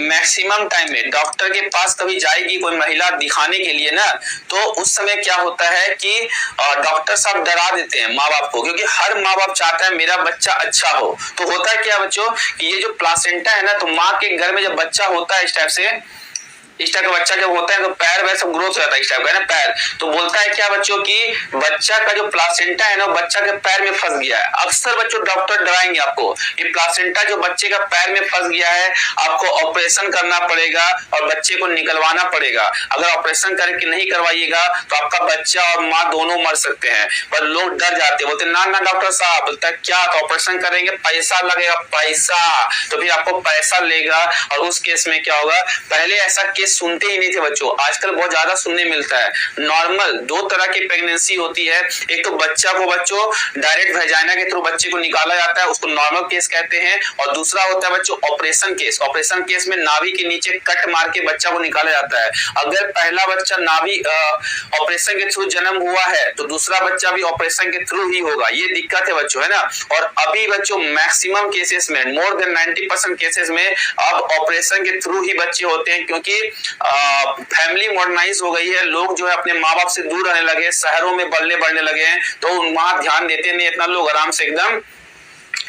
Maximum time में doctor के पास कभी जाएगी कोई महिला दिखाने के लिए ना, तो उस समय क्या होता है कि डॉक्टर साहब डरा देते हैं माँ बाप को, क्योंकि हर माँ बाप चाहता है मेरा बच्चा अच्छा हो। तो होता है क्या बच्चों कि ये जो प्लासेंटा है ना, तो माँ के घर में जब बच्चा होता है इस टाइप का बच्चा जब होता है तो पैर वैसे सब ग्रोथ हो जाता है इस टाइप का ना पैर। तो बोलता है क्या बच्चों की बच्चा का जो प्लासेंटा है ना बच्चा के पैर में फंस गया है। अक्सर बच्चों डॉक्टर डराएंगे आपको, ये प्लासेंटा जो बच्चे का पैर में फंस गया है आपको ऑपरेशन करना पड़ेगा और बच्चे को निकलवाना पड़ेगा। अगर ऑपरेशन करके नहीं करवाइएगा तो आपका बच्चा और माँ दोनों मर सकते हैं। पर लोग डर जाते हैं, बोलते ना ना डॉक्टर साहब, बोलता है क्या तो ऑपरेशन करेंगे पैसा लगेगा पैसा, तो फिर आपको पैसा लेगा। और उस केस में क्या होगा, पहले ऐसा सुनते ही नहीं थे बच्चों, आजकल बहुत ज्यादा सुनने मिलता है। नॉर्मल दो तरह की प्रेगनेंसी होती है, एक तो बच्चा को बच्चों डायरेक्ट वेजाइना के थ्रू बच्चे को निकाला जाता है, उसको नॉर्मल केस कहते हैं। और दूसरा होता है बच्चों ऑपरेशन केस। ऑपरेशन केस में नाभि के नीचे कट मार के बच्चा को निकाला जाता है। अगर पहला बच्चा नाभि ऑपरेशन के थ्रू जन्म हुआ है तो दूसरा बच्चा भी ऑपरेशन के थ्रू ही होगा। ये दिक्कत है बच्चों, है ना। और अभी बच्चों मैक्सिमम केसेस में, मोर देन 90% केसेस में अब ऑपरेशन के थ्रू ही बच्चे होते हैं, क्योंकि फैमिली मॉडर्नाइज हो गई है। लोग जो है अपने माँ बाप से दूर रहने लगे, शहरों में बढ़ने लगे हैं, तो वहां ध्यान देते नहीं इतना, लोग आराम से एकदम।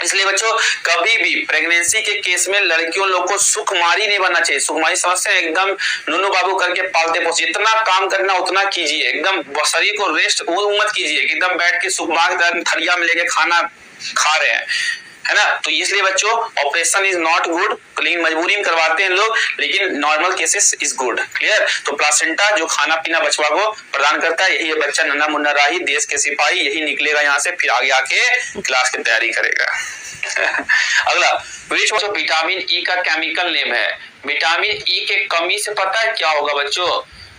इसलिए बच्चों कभी भी प्रेगनेंसी के केस में लड़कियों लोग को सुकुमारी नहीं बनना चाहिए। सुकुमारी समझते हैं, एकदम नुनू बाबू करके पालते पोसे, जितना काम करना उतना कीजिए, एकदम शरीर को रेस्ट वो मत कीजिए कि एकदम बैठ के सुकुमार थरिया में लेके खाना खा रहे हैं, है ना। तो इसलिए बच्चों ऑपरेशन इज नॉट गुड, लेकिन मजबूरी में करवाते हैं लोग, लेकिन normal cases is good. Clear. तो प्लासेंटा जो खाना पीना बचवा को प्रदान करता है, यही बच्चा नन्हा मुन्ना राही देश के सिपाही, यही निकलेगा यहाँ से, फिर आगे आके क्लास की तैयारी करेगा। अगला विटामिन ई का केमिकल नेम है। विटामिन ई के कमी से पता है क्या होगा बच्चों,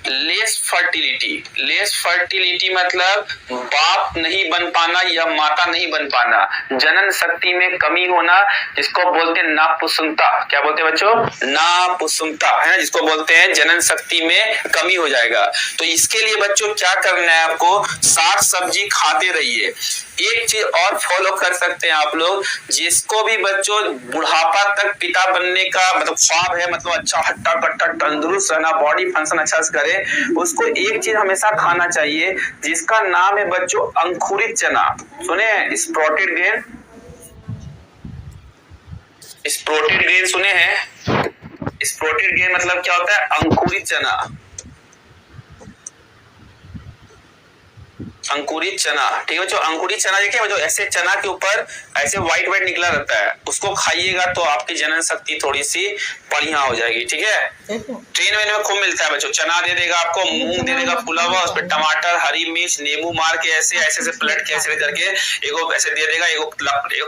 लेस फर्टिलिटी। लेस फर्टिलिटी मतलब बाप नहीं बन पाना या माता नहीं बन पाना, जनन शक्ति में कमी होना, जिसको बोलते हैं नापुंसकता। क्या बोलते हैं बच्चों, नापुंसकता, है ना, जिसको बोलते हैं जनन शक्ति में कमी हो जाएगा। तो इसके लिए बच्चों क्या करना है, आपको साग सब्जी खाते रहिए। एक चीज और फॉलो कर सकते हैं आप लोग, जिसको भी बच्चों बुढ़ापा तक पिता बनने का मतलब ख्वाब है, मतलब अच्छा हट्टा कट्टा तंदुरुस्त रहना, बॉडी फंक्शन अच्छा से करे, उसको एक चीज हमेशा खाना चाहिए जिसका नाम है बच्चों अंकुरित चना। सुने हैं स्प्रोटेड ग्रेन, स्प्रोटेड ग्रेन सुने हैं। स्प्रोटेड ग्रेन मतलब क्या होता है, अंकुरित चना। अंकुरित चना, ठीक है बच्चों। अंकुरित चना देखिए बच्चों, ऐसे चना के ऊपर ऐसे व्हाइट निकला रहता है, उसको खाइएगा तो आपकी जनन शक्ति थोड़ी सी बढ़िया हो जाएगी। ठीक है, ट्रेन में खूब मिलता है बच्चों, चना दे देगा आपको, मूंग दे देगा फुला हुआ, उस पर टमाटर हरी मिर्च नींबू मार के ऐसे ऐसे पलट के ऐसे करके एगो ऐसे दे देगा, एगो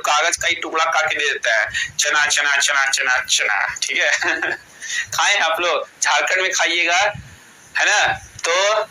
कागज का ही टुकड़ा काट के दे देता है, चना चना चना चना चना। ठीक है खाएं आप लोग, झारखंड में खाइएगा, है ना। तो